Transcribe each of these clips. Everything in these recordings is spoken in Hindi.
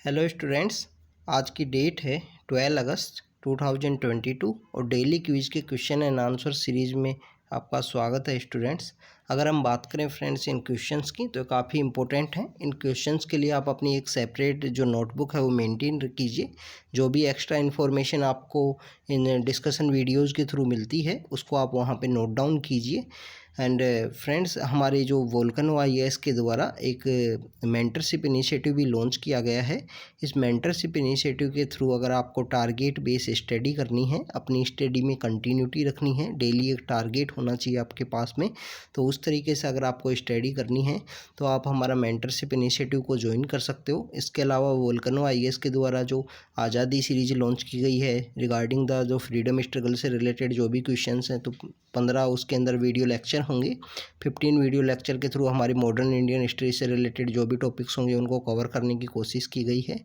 हेलो स्टूडेंट्स, आज की डेट है 12 अगस्त 2022 और डेली क्विज के क्वेश्चन एंड आंसर सीरीज़ में आपका स्वागत है स्टूडेंट्स। अगर हम बात करें फ्रेंड्स इन क्वेश्चंस की तो काफ़ी इंपॉर्टेंट हैं। इन क्वेश्चंस के लिए आप अपनी एक सेपरेट जो नोटबुक है वो मेंटेन कीजिए। जो भी एक्स्ट्रा इन्फॉर्मेशन आपको इन डिस्कशन वीडियोज़ के थ्रू मिलती है उसको आप वहाँ पर नोट डाउन कीजिए। एंड फ्रेंड्स, हमारे जो वोल्केनो आईएएस के द्वारा एक मेंटरशिप इनिशिएटिव भी लॉन्च किया गया है। इस मेंटरशिप इनिशिएटिव के थ्रू अगर आपको टारगेट बेस स्टडी करनी है, अपनी स्टडी में कंटिन्यूटी रखनी है, डेली एक टारगेट होना चाहिए आपके पास में, तो उस तरीके से अगर आपको स्टडी करनी है तो आप हमारा मेंटरशिप इनिशिएटिव को ज्वाइन कर सकते हो। इसके अलावा वोल्केनो आईएएस के द्वारा जो आज़ादी सीरीज लॉन्च की गई है रिगार्डिंग द जो फ्रीडम स्ट्रगल से रिलेटेड जो भी क्वेश्चंस हैं, तो 15 उसके अंदर वीडियो लेक्चर होंगे। 15 वीडियो लेक्चर के थ्रू हमारी मॉडर्न इंडियन हिस्ट्री से रिलेटेड जो भी टॉपिक्स होंगे उनको कवर करने की कोशिश की गई है।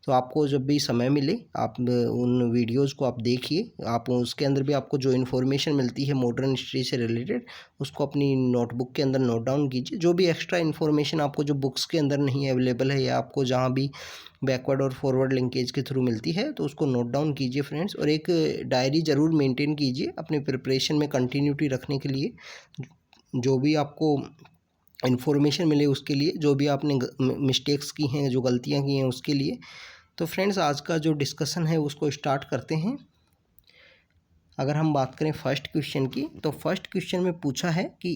तो आपको जब भी समय मिले आप उन वीडियोज़ को आप देखिए। आप उसके अंदर भी आपको जो इन्फॉर्मेशन मिलती है मॉडर्न हिस्ट्री से रिलेटेड उसको अपनी नोटबुक के अंदर नोट डाउन कीजिए। जो भी एक्स्ट्रा इन्फॉर्मेशन आपको जो बुक्स के अंदर नहीं अवेलेबल है या आपको जहाँ भी बैकवर्ड और फॉरवर्ड लिंकेज के थ्रू मिलती है तो उसको नोट डाउन कीजिए फ्रेंड्स। और एक डायरी ज़रूर मेंटेन कीजिए अपने प्रिपरेशन में कंटिन्यूटी रखने के लिए। जो भी आपको इन्फॉर्मेशन मिले उसके लिए, जो भी आपने मिस्टेक्स की हैं, जो गलतियां की हैं उसके लिए। तो फ्रेंड्स, आज का जो डिस्कशन है उसको स्टार्ट करते हैं। अगर हम बात करें फर्स्ट क्वेश्चन की, तो फर्स्ट क्वेश्चन में पूछा है कि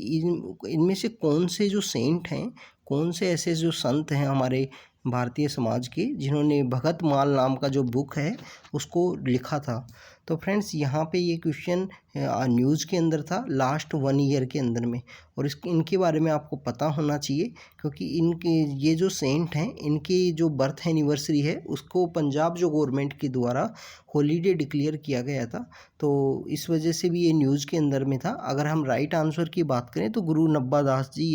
इनमें से कौन से जो सेंट हैं, कौन से ऐसे जो संत हैं हमारे भारतीय समाज के जिन्होंने भगत माल नाम का जो बुक है उसको लिखा था। तो फ्रेंड्स, यहाँ पे ये क्वेश्चन न्यूज़ के अंदर था लास्ट 1 ईयर के अंदर में, और इनके बारे में आपको पता होना चाहिए क्योंकि इनके ये जो सेंट हैं इनकी जो बर्थ एनिवर्सरी है उसको पंजाब जो गवर्नमेंट के द्वारा हॉलीडे डिक्लेयर किया गया था। तो इस वजह से भी ये न्यूज़ के अंदर में था। अगर हम राइट आंसर की बात करें तो गुरु नाभादास जी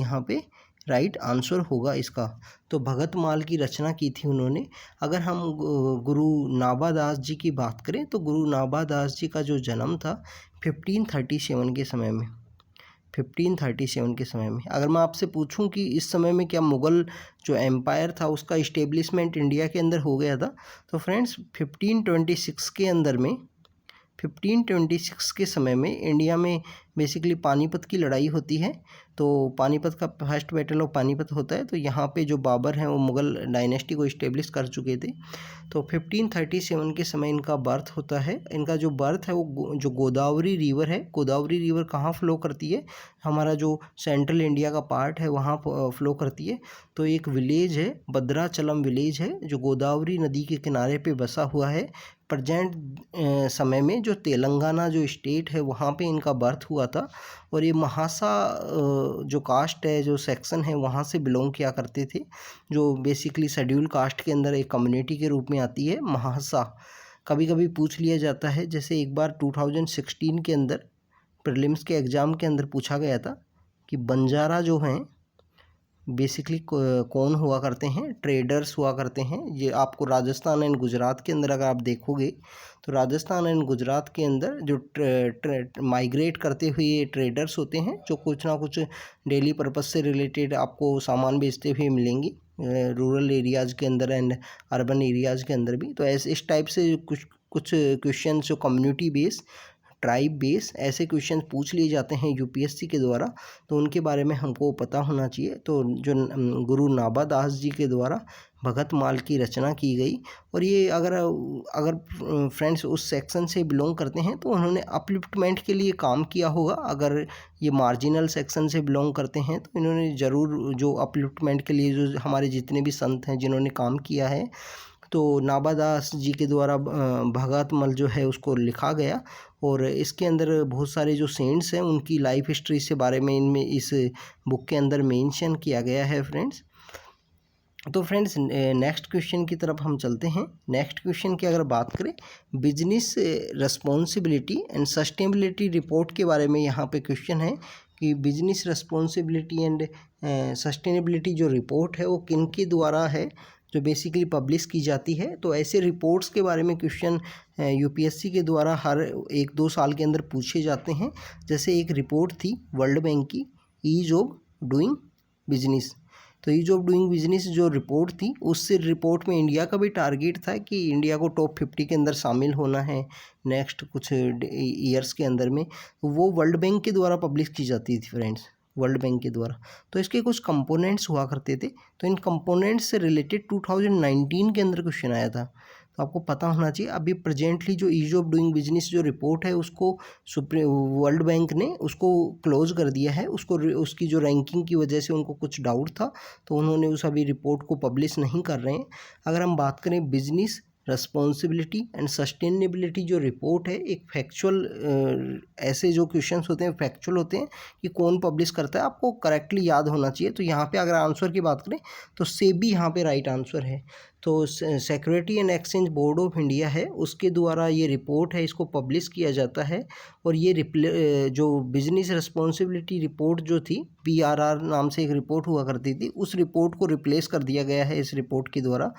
यहाँ पे राइट आंसर होगा इसका। तो भगत माल की रचना की थी उन्होंने। अगर हम गुरु नाभादास जी की बात करें तो गुरु नाभादास जी का जो जन्म था 1537 के समय में। 1537 के समय में अगर मैं आपसे पूछूं कि इस समय में क्या मुग़ल जो एम्पायर था उसका इस्टेब्लिशमेंट इंडिया के अंदर हो गया था, तो फ्रेंड्स 1526 के अंदर में 1526 के समय में इंडिया में बेसिकली पानीपत की लड़ाई होती है। तो पानीपत का फर्स्ट बैटल ऑफ पानीपत होता है। तो यहाँ पे जो बाबर हैं वो मुग़ल डायनेस्टी को इस्टेब्लिश कर चुके थे। तो 1537 के समय इनका बर्थ होता है। इनका जो बर्थ है वो जो गोदावरी रिवर है, गोदावरी रिवर कहाँ फ़्लो करती है, हमारा जो सेंट्रल इंडिया का पार्ट है वहाँ फ़्लो करती है। तो एक विलेज है, भद्राचलम विलेज है जो गोदावरी नदी के किनारे पे बसा हुआ है। प्रजेंट समय में जो तेलंगाना जो स्टेट है वहाँ पे इनका बर्थ हुआ था। और ये महासा जो कास्ट है, जो सेक्शन है, वहाँ से बिलोंग किया करते थे, जो बेसिकली शेड्यूल कास्ट के अंदर एक कम्युनिटी के रूप में आती है महासा। कभी कभी पूछ लिया जाता है, जैसे एक बार 2016 के अंदर प्रीलिम्स के एग्ज़ाम के अंदर पूछा गया था कि बंजारा जो हैं बेसिकली कौन हुआ करते हैं, ट्रेडर्स हुआ करते हैं। ये आपको राजस्थान एंड गुजरात के अंदर अगर आप देखोगे तो राजस्थान एंड गुजरात के अंदर जो माइग्रेट करते हुए ट्रेडर्स होते हैं जो कुछ ना कुछ डेली पर्पस से रिलेटेड आपको सामान बेचते हुए मिलेंगे रूरल एरियाज़ के अंदर एंड अर्बन एरियाज़ के अंदर भी। तो ऐसे इस टाइप से कुछ क्वेश्चन जो कम्युनिटी बेस, ट्राइब बेस ऐसे क्वेश्चन पूछ लिए जाते हैं यूपीएससी के द्वारा, तो उनके बारे में हमको पता होना चाहिए। तो जो गुरु नाभादास जी के द्वारा भगत माल की रचना की गई, और ये अगर फ्रेंड्स उस सेक्शन से बिलोंग करते हैं तो उन्होंने अपलिफ्टमेंट के लिए काम किया होगा। अगर ये मार्जिनल सेक्शन से बिलोंग करते हैं तो इन्होंने ज़रूर जो अपलिफ्टमेंट के लिए जो हमारे जितने भी संत हैं जिन्होंने काम किया है, तो नाभादास जी के द्वारा भगत मल जो है उसको लिखा गया। और इसके अंदर बहुत सारे जो सेंट्स हैं उनकी लाइफ हिस्ट्री से बारे में इनमें इस बुक के अंदर मेंशन किया गया है फ्रेंड्स। तो फ्रेंड्स, नेक्स्ट क्वेश्चन की तरफ हम चलते हैं। नेक्स्ट क्वेश्चन की अगर बात करें, business responsibility and sustainability report के बारे में यहाँ पे क्वेश्चन है कि बिजनेस रिस्पॉन्सिबिलिटी एंड सस्टेनेबिलिटी जो रिपोर्ट है वो किन के द्वारा है जो बेसिकली पब्लिश की जाती है। तो ऐसे रिपोर्ट्स के बारे में क्वेश्चन यूपीएससी के द्वारा हर 1-2 साल के अंदर पूछे जाते हैं। जैसे एक रिपोर्ट थी वर्ल्ड बैंक की, ईज ऑफ डूइंग बिजनेस। तो ईज ऑफ डूइंग बिजनेस जो रिपोर्ट थी, उससे रिपोर्ट में इंडिया का भी टारगेट था कि इंडिया को टॉप 50 के अंदर शामिल होना है नेक्स्ट कुछ ईयर्स के अंदर में। वो वर्ल्ड बैंक के द्वारा पब्लिश की जाती थी फ्रेंड्स, वर्ल्ड बैंक के द्वारा। तो इसके कुछ कंपोनेंट्स हुआ करते थे, तो इन कंपोनेंट्स से रिलेटेड 2019 के अंदर क्वेश्चन आया था। तो आपको पता होना चाहिए। अभी प्रेजेंटली जो ईज ऑफ डूइंग बिजनेस जो रिपोर्ट है, उसको वर्ल्ड बैंक ने उसको क्लोज कर दिया है। उसको उसकी जो रैंकिंग की वजह से उनको कुछ डाउट था, तो उन्होंने उस अभी रिपोर्ट को पब्लिश नहीं कर रहे हैं। अगर हम बात करें बिजनेस रिस्पॉन्सिबिलिटी एंड सस्टेनेबिलिटी जो रिपोर्ट है, एक फैक्चुअल ऐसे जो क्वेश्चंस होते हैं फैक्चुअल होते हैं कि कौन पब्लिश करता है, आपको करेक्टली याद होना चाहिए। तो यहाँ पे अगर आंसर की बात करें तो सेबी यहाँ पे राइट आंसर है। तो security and exchange board of India है, उसके द्वारा ये रिपोर्ट है, इसको पब्लिश किया जाता है। और ये जो बिजनेस रिस्पॉन्सिबिलिटी रिपोर्ट जो थी, PRR नाम से एक रिपोर्ट हुआ करती थी, उस रिपोर्ट को रिप्लेस कर दिया गया है इस रिपोर्ट के द्वारा।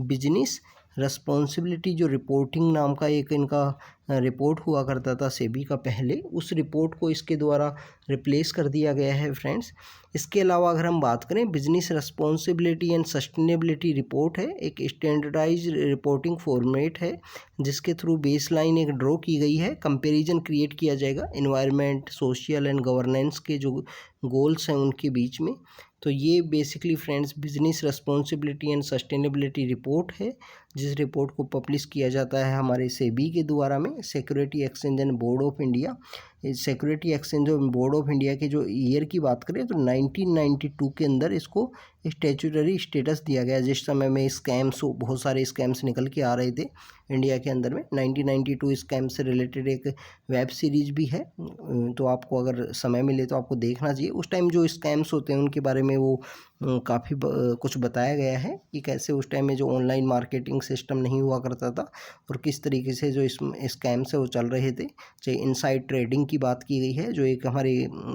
बिजनेस रिस्पॉन्सिबिलिटी जो रिपोर्टिंग नाम का एक इनका रिपोर्ट हुआ करता था सेबी का पहले, उस रिपोर्ट को इसके द्वारा रिप्लेस कर दिया गया है फ्रेंड्स। इसके अलावा अगर हम बात करें, business responsibility and sustainability report है, एक स्टैंडर्डाइज रिपोर्टिंग फॉर्मेट है जिसके थ्रू बेसलाइन एक ड्रॉ की गई है, कंपैरिजन क्रिएट किया जाएगा एनवायरनमेंट, सोशल एंड गवर्नेंस के जो गोल्स हैं उनके बीच में। तो ये basically friends business responsibility and sustainability report है, जिस रिपोर्ट को पब्लिश किया जाता है हमारे सेबी के द्वारा में, security exchange and board of India. Security exchange और बोर्ड ऑफ इंडिया के जो ईयर की बात करें तो 1992 के अंदर इसको स्टैट्यूटरी स्टेटस दिया गया, जिस समय में स्कैम्स, बहुत सारे स्कैम्स निकल के आ रहे थे इंडिया के अंदर में। 1992 स्कैम से रिलेटेड एक वेब सीरीज भी है, तो आपको अगर समय मिले तो आपको देखना चाहिए। उस टाइम जो स्कैम्स होते हैं उनके बारे में वो काफ़ी कुछ बताया गया है कि कैसे उस टाइम में जो ऑनलाइन मार्केटिंग सिस्टम नहीं हुआ करता था और किस तरीके से जो स्कैम्स है वो चल रहे थे। चाहे इनसाइड ट्रेडिंग की बात की गई है, जो एक हमारे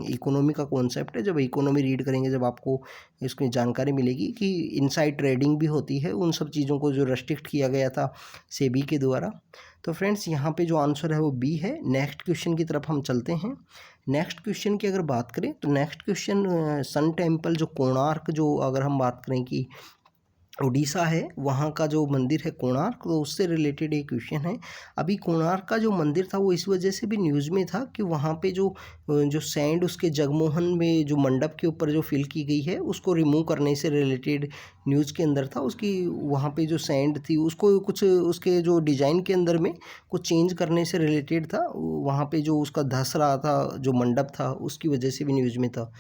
इकोनॉमी का कॉन्सेप्ट है। जब इकोनॉमी रीड करेंगे, जब आपको इसकी जानकारी मिलेगी कि इनसाइड ट्रेडिंग भी होती है, उन सब चीज़ों को जो रेस्ट्रिक्ट किया गया था सेबी के द्वारा। तो फ्रेंड्स यहाँ पे जो आंसर है वो बी है। नेक्स्ट क्वेश्चन की तरफ हम चलते हैं। नेक्स्ट क्वेश्चन की अगर बात करें तो नेक्स्ट क्वेश्चन सन टेम्पल जो कोणार्क, जो अगर हम बात करें कि उड़ीसा है, वहाँ का जो मंदिर है कोणार्क, तो उससे रिलेटेड एक क्वेश्चन है। अभी कोणार्क का जो मंदिर था वो इस वजह से भी न्यूज़ में था कि वहाँ पे जो सैंड उसके जगमोहन में जो मंडप के ऊपर जो फिल की गई है, उसको रिमूव करने से रिलेटेड न्यूज़ के अंदर था। उसकी वहाँ पे जो सैंड थी उसको कुछ उसके जो डिज़ाइन के अंदर में कुछ चेंज करने से रिलेटेड था। वहाँ पे जो उसका धस रहा था जो मंडप था, उसकी वजह से भी न्यूज़ में था।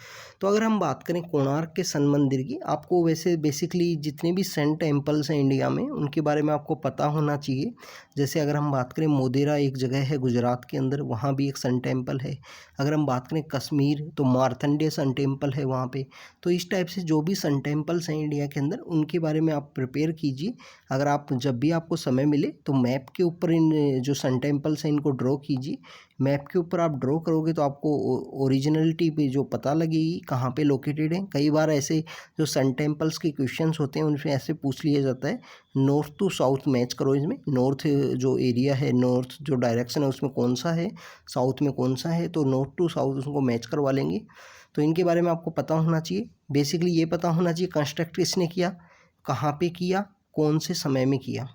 तो अगर हम बात करें कोणार्क के सन मंदिर की, आपको वैसे बेसिकली जितने भी सन टेम्पल्स हैं इंडिया में उनके बारे में आपको पता होना चाहिए। जैसे अगर हम बात करें मोदेरा एक जगह है गुजरात के अंदर, वहाँ भी एक सन टेम्पल है। अगर हम बात करें कश्मीर तो मारथंडे सन टेम्पल है वहाँ पे। तो इस टाइप से जो भी सन टेम्पल्स हैं इंडिया के अंदर, उनके बारे में आप प्रिपेयर कीजिए। अगर आप जब भी आपको समय मिले तो मैप के ऊपर इन जो सन टेम्पल्स हैं इनको ड्रॉ कीजिए। मैप के ऊपर आप ड्रॉ करोगे तो आपको ओरिजिनलिटी पे जो पता लगेगी कहाँ पे लोकेटेड है। कई बार ऐसे जो सन टेम्पल्स के क्वेश्चंस होते हैं उनसे ऐसे पूछ लिया जाता है, नॉर्थ टू साउथ मैच करो इसमें। नॉर्थ जो एरिया है, नॉर्थ जो डायरेक्शन है उसमें कौन सा है, साउथ में कौन सा है, तो नॉर्थ टू साउथ उसको मैच करवा लेंगे। तो इनके बारे में आपको पता होना चाहिए। बेसिकली ये पता होना चाहिए कंस्ट्रक्ट किसने किया, कहाँ पे किया, कौन से समय में किया।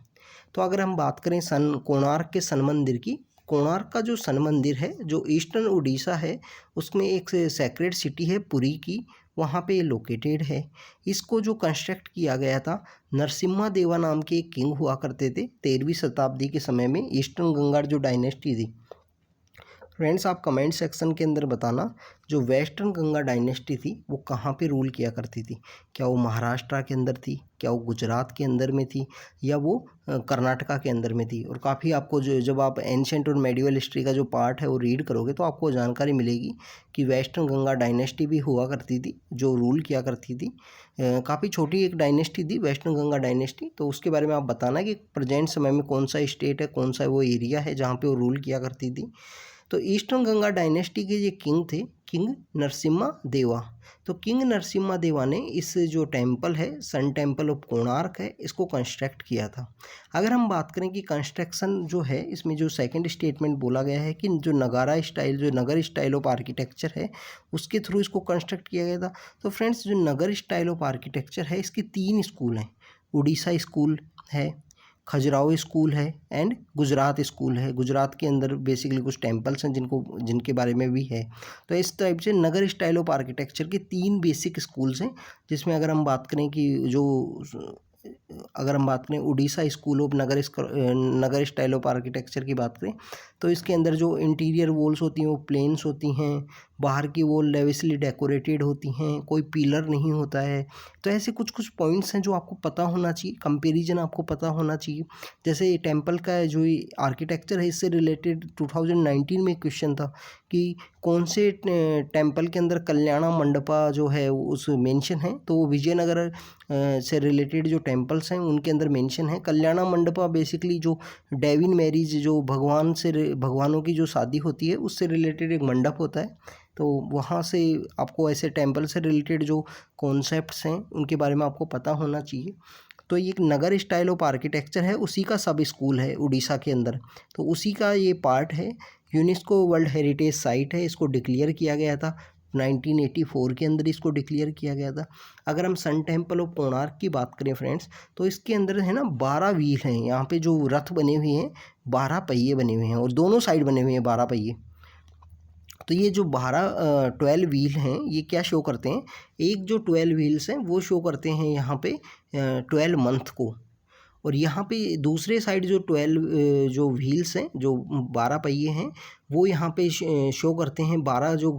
तो अगर हम बात करें कोणार्क के सन मंदिर की, कोणार्क का जो सन मंदिर है जो ईस्टर्न उड़ीसा है, उसमें एक सेक्रेड सिटी है पुरी की, वहाँ पे लोकेटेड है। इसको जो कंस्ट्रक्ट किया गया था, नरसिम्हा देवा नाम के एक किंग हुआ करते थे 13वीं शताब्दी के समय में, ईस्टर्न गंगा जो डायनेस्टी थी। फ्रेंड्स आप कमेंट सेक्शन के अंदर बताना, जो वेस्टर्न गंगा डायनेस्टी थी वो कहाँ पे रूल किया करती थी। क्या वो महाराष्ट्र के अंदर थी, क्या वो गुजरात के अंदर में थी, या वो कर्नाटका के अंदर में थी। और काफ़ी आपको जब आप एंशिएंट और मेडिवल हिस्ट्री का जो पार्ट है वो रीड करोगे तो आपको जानकारी मिलेगी कि वेस्टर्न गंगा डायनेस्टी भी हुआ करती थी जो रूल किया करती थी। काफ़ी छोटी एक डायनेस्टी थी वेस्टर्न गंगा डायनेस्टी। तो उसके बारे में आप बताना कि प्रेजेंट समय में कौन सा स्टेट है, कौन सा वो एरिया है जहाँ पे वो रूल किया करती थी। तो ईस्टर्न गंगा डायनेस्टी के ये किंग थे, किंग नरसिम्हा देवा। तो किंग नरसिम्हा देवा ने इस जो टेम्पल है, सन टेम्पल ऑफ कोणार्क है, इसको कंस्ट्रक्ट किया था। अगर हम बात करें कि कंस्ट्रक्शन जो है, इसमें जो सेकंड स्टेटमेंट बोला गया है कि जो नगारा स्टाइल, जो नगर स्टाइल ऑफ आर्किटेक्चर है, उसके थ्रू इसको कंस्ट्रक्ट किया गया था। तो फ्रेंड्स, जो नगर स्टाइल ऑफ आर्किटेक्चर है, इसके 3 स्कूल हैं। उड़ीसा स्कूल है, खजुराहो स्कूल है एंड गुजरात स्कूल है। गुजरात के अंदर बेसिकली कुछ टेम्पल्स हैं जिनके बारे में भी है। तो इस टाइप से नगर स्टाइल ऑफ आर्किटेक्चर के 3 बेसिक स्कूल्स हैं, जिसमें अगर हम बात करें कि अगर हम बात करें Orissa school of Nagar style of architecture की बात करें, तो इसके अंदर जो इंटीरियर वॉल्स होती हैं वो प्लेन्स होती हैं, बाहर की वॉल लेविसली डेकोरेटेड होती हैं, कोई पिलर नहीं होता है। तो ऐसे कुछ कुछ पॉइंट्स हैं जो आपको पता होना चाहिए, कंपैरिजन आपको पता होना चाहिए। जैसे टेम्पल का जो आर्किटेक्चर है, इससे रिलेटेड 2019 में क्वेश्चन था कि कौन से टेम्पल के अंदर कल्याणा मंडपा जो है उस मेंशन है, तो विजयनगर से रिलेटेड जो टेम्पल्स हैं उनके अंदर मेंशन है। कल्याणा मंडपा बेसिकली जो डेविन मैरिज, जो भगवानों की जो शादी होती है उससे रिलेटेड एक मंडप होता है। तो वहाँ से आपको ऐसे टेम्पल से रिलेटेड जो कॉन्सेप्ट्स हैं उनके बारे में आपको पता होना चाहिए। तो ये एक नगर स्टाइल ऑफ आर्किटेक्चर है, उसी का सब स्कूल है उड़ीसा के अंदर, तो उसी का ये पार्ट है। यूनेस्को वर्ल्ड हेरिटेज साइट है, इसको डिक्लेयर किया गया था 1984 के अंदर, इसको डिक्लेयर किया गया था। अगर हम सन टेम्पल ऑफ कोणार्क की बात करें फ्रेंड्स, तो इसके अंदर है ना 12 व्हील हैं। यहाँ पे जो रथ बने हुए हैं 12 पहिए बने हुए हैं और दोनों साइड बने हुए हैं 12 पहिए। तो ये जो 12 व्हील हैं ये क्या शो करते हैं, एक जो 12 व्हील्स हैं वो शो करते हैं यहाँ पे 12 मंथ को, और यहाँ पे दूसरे साइड जो 12 जो व्हील्स हैं, जो 12 पहिए हैं, वो यहाँ पे शो करते हैं 12 जो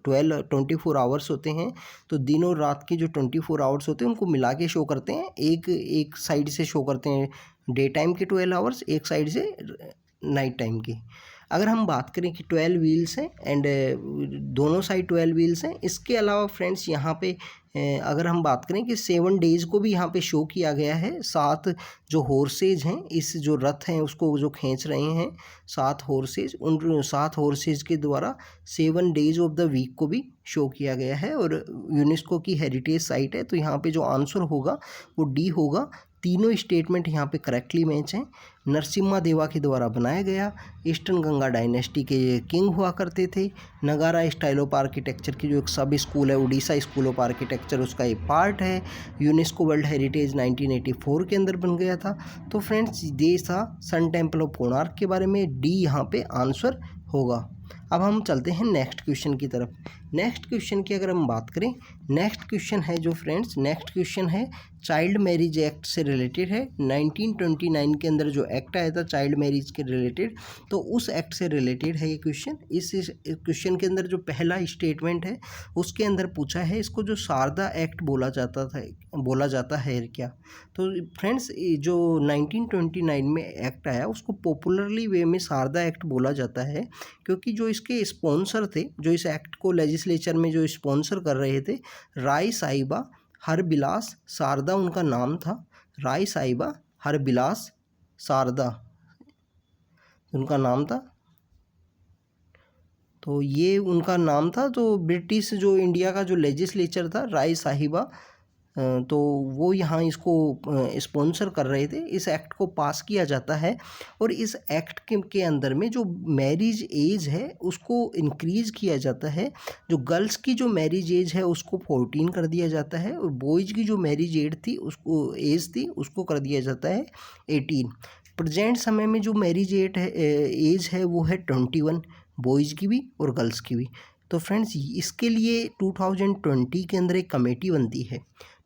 24 आवर्स होते हैं। तो दिन और रात के जो 24 आवर्स होते हैं उनको मिला के शो करते हैं। एक साइड से शो करते हैं डे टाइम के 12 आवर्स, एक साइड से नाइट टाइम के। अगर हम बात करें कि 12 व्हील्स हैं एंड दोनों साइड 12 व्हील्स हैं, इसके अलावा फ्रेंड्स यहाँ पे अगर हम बात करें कि 7 डेज़ को भी यहाँ पे शो किया गया है। 7 जो हॉर्सेज हैं, इस जो रथ हैं उसको जो खींच रहे हैं 7 हॉर्सेज, उन 7 हॉर्सेज के द्वारा 7 डेज ऑफ द वीक को भी शो किया गया है और यूनेस्को की हेरिटेज साइट है। तो यहाँ पे जो आंसर होगा वो डी होगा। तीनों स्टेटमेंट यहाँ पे करेक्टली मैच हैं। नरसिम्हा देवा के द्वारा बनाया गया, ईस्टर्न गंगा डायनेस्टी के ये किंग हुआ करते थे। नगारा स्टाइल ऑफ आर्किटेक्चर की जो एक सब स्कूल है उड़ीसा स्कूल ऑफ आर्किटेक्चर, उसका एक पार्ट है। यूनेस्को वर्ल्ड हेरिटेज 1984 के अंदर बन गया था। तो फ्रेंड्स ये था सन टेम्पल ऑफ कोणार्क के बारे में, डी यहाँ पे आंसर होगा। अब हम चलते हैं नेक्स्ट क्वेश्चन की तरफ। नेक्स्ट क्वेश्चन की अगर हम बात करें, नेक्स्ट क्वेश्चन है जो फ्रेंड्स, नेक्स्ट क्वेश्चन है चाइल्ड मैरिज एक्ट से रिलेटेड है। 1929 के अंदर जो एक्ट आया था चाइल्ड मैरिज के रिलेटेड, तो उस एक्ट से रिलेटेड है ये क्वेश्चन। इस क्वेश्चन के अंदर जो पहला स्टेटमेंट है उसके अंदर पूछा है इसको जो शारदा एक्ट बोला जाता है क्या। तो फ्रेंड्स जो 1929 में एक्ट आया उसको पॉपुलरली वे में शारदा एक्ट बोला जाता है, क्योंकि जो इसके स्पॉन्सर थे, जो इस एक्ट को लेजिस्लेचर में जो स्पॉन्सर कर रहे थे, राय साहिबा हरबिलास शारदा उनका नाम था। राय साहिबा हरबिलास शारदा उनका नाम था, तो ये उनका नाम था। तो ब्रिटिश जो इंडिया का जो लेजिस्लेचर था राय साहिबा, तो वो यहाँ इसको स्पॉन्सर कर रहे थे। इस एक्ट को पास किया जाता है और इस एक्ट के अंदर में जो मैरिज एज है उसको इंक्रीज़ किया जाता है। जो गर्ल्स की जो मैरिज एज है उसको 14 कर दिया जाता है और बॉयज़ की जो मैरिज एज थी उसको कर दिया जाता है 18। प्रेजेंट समय में जो मैरिज एज है वो है 21, बॉयज़ की भी और गर्ल्स की भी। तो फ्रेंड्स इसके लिए 2020 के अंदर एक कमेटी बनती है।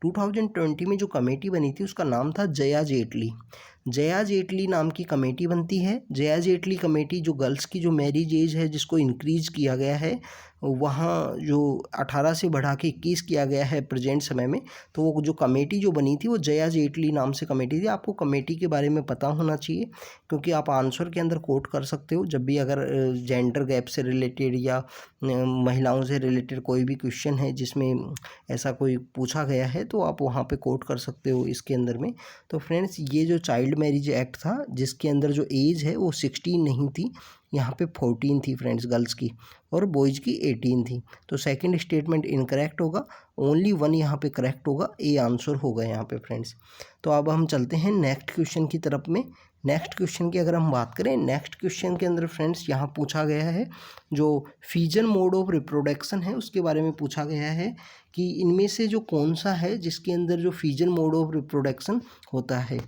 2020 में जो कमेटी बनी थी उसका नाम था जया जेटली। जया जेटली नाम की कमेटी बनती है। जया जेटली कमेटी जो गर्ल्स की जो मैरिज एज है जिसको इंक्रीज़ किया गया है, वहाँ जो 18 से बढ़ा के 21 किया गया है प्रेजेंट समय में, तो वो जो कमेटी जो बनी थी वो जया जेटली नाम से कमेटी थी। आपको कमेटी के बारे में पता होना चाहिए, क्योंकि आप आंसर के अंदर कोट कर सकते हो जब भी अगर जेंडर गैप से रिलेटेड या महिलाओं से रिलेटेड कोई भी क्वेश्चन है जिसमें ऐसा कोई पूछा गया है तो आप वहाँ पे कोट कर सकते हो इसके अंदर में। तो फ्रेंड्स ये जो चाइल्ड मैरिज एक्ट था जिसके अंदर जो एज है वो 16 नहीं थी, यहाँ पे 14 थी फ्रेंड्स गर्ल्स की और बॉयज़ की 18 थी। तो सेकंड स्टेटमेंट इनकरेक्ट होगा, ओनली 1 यहाँ पे करेक्ट होगा, ए आंसर होगा यहाँ पे फ्रेंड्स। तो अब हम चलते हैं नेक्स्ट क्वेश्चन की तरफ में। नेक्स्ट क्वेश्चन की अगर हम बात करें, नेक्स्ट क्वेश्चन के अंदर फ्रेंड्स यहाँ पूछा गया है जो फीजन मोड ऑफ रिप्रोडक्शन है उसके बारे में पूछा गया है कि इनमें से जो कौन सा है जिसके अंदर जो फीजन मोड ऑफ रिप्रोडक्शन होता है।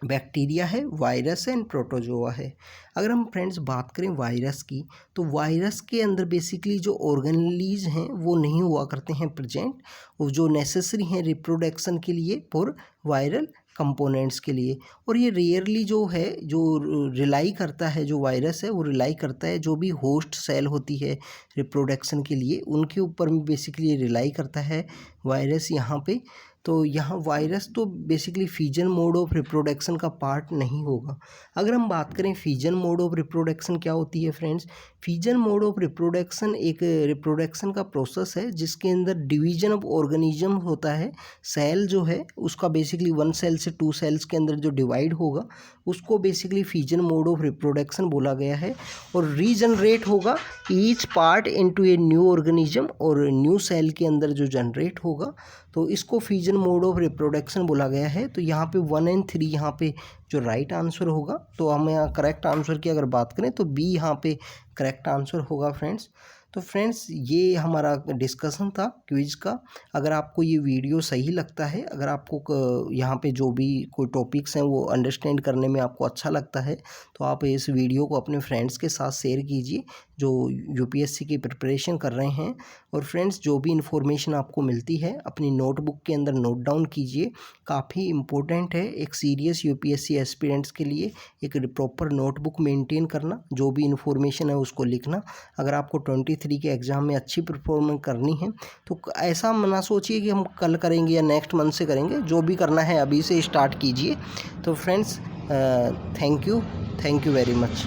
बैक्टीरिया है, वायरस है एंड प्रोटोजोआ है। अगर हम फ्रेंड्स बात करें वायरस की, तो वायरस के अंदर बेसिकली जो ऑर्गेनेलीज हैं वो नहीं हुआ करते हैं प्रेजेंट, वो जो नेसेसरी हैं रिप्रोडक्शन के लिए फॉर वायरल कंपोनेंट्स के लिए। और ये रेयरली जो है जो रिलाई करता है, जो वायरस है वो रिलाई करता है जो भी होस्ट सेल होती है रिप्रोडक्शन के लिए, उनके ऊपर में बेसिकली रिलाई करता है वायरस यहाँ पे। तो यहाँ वायरस तो basically fission mode of reproduction का पार्ट नहीं होगा। अगर हम बात करें फीजन मोड ऑफ रिप्रोडक्शन क्या होती है friends, fission mode of reproduction एक रिप्रोडक्शन का प्रोसेस है जिसके अंदर डिवीजन ऑफ ऑर्गेनिज्म होता है। सेल जो है उसका बेसिकली 1 सेल से 2 सेल्स के अंदर जो डिवाइड होगा उसको basically fission mode of reproduction बोला गया है। और रीजनरेट होगा each part into a new organism, और न्यू सेल के अंदर जो जनरेट होगा तो इसको फीजन मोड ऑफ रिप्रोडक्शन बोला गया है। तो यहाँ पे 1 और 3 यहाँ पे जो राइट आंसर होगा, तो हम यहाँ करेक्ट आंसर की अगर बात करें तो बी यहाँ पे करेक्ट आंसर होगा फ्रेंड्स। तो फ्रेंड्स ये हमारा डिस्कशन था क्विज का। अगर आपको ये वीडियो सही लगता है, अगर आपको यहाँ पे जो भी कोई टॉपिक्स हैं वो अंडरस्टैंड करने में आपको अच्छा लगता है, तो आप इस वीडियो को अपने फ्रेंड्स के साथ शेयर कीजिए जो यूपीएससी की प्रिपरेशन कर रहे हैं। और फ्रेंड्स जो भी इन्फॉर्मेशन आपको मिलती है अपनी नोटबुक के अंदर नोट डाउन कीजिए, काफ़ी इम्पोर्टेंट है एक सीरियस यूपीएससी एस्पिरेंट्स के लिए एक प्रॉपर नोटबुक मेंटेन करना, जो भी इन्फॉर्मेशन है उसको लिखना। अगर आपको 23 के एग्ज़ाम में अच्छी परफॉर्मेंस करनी है तो ऐसा ना सोचिए कि हम कल करेंगे या नेक्स्ट मंथ से करेंगे, जो भी करना है अभी से स्टार्ट कीजिए। तो friends thank you very much.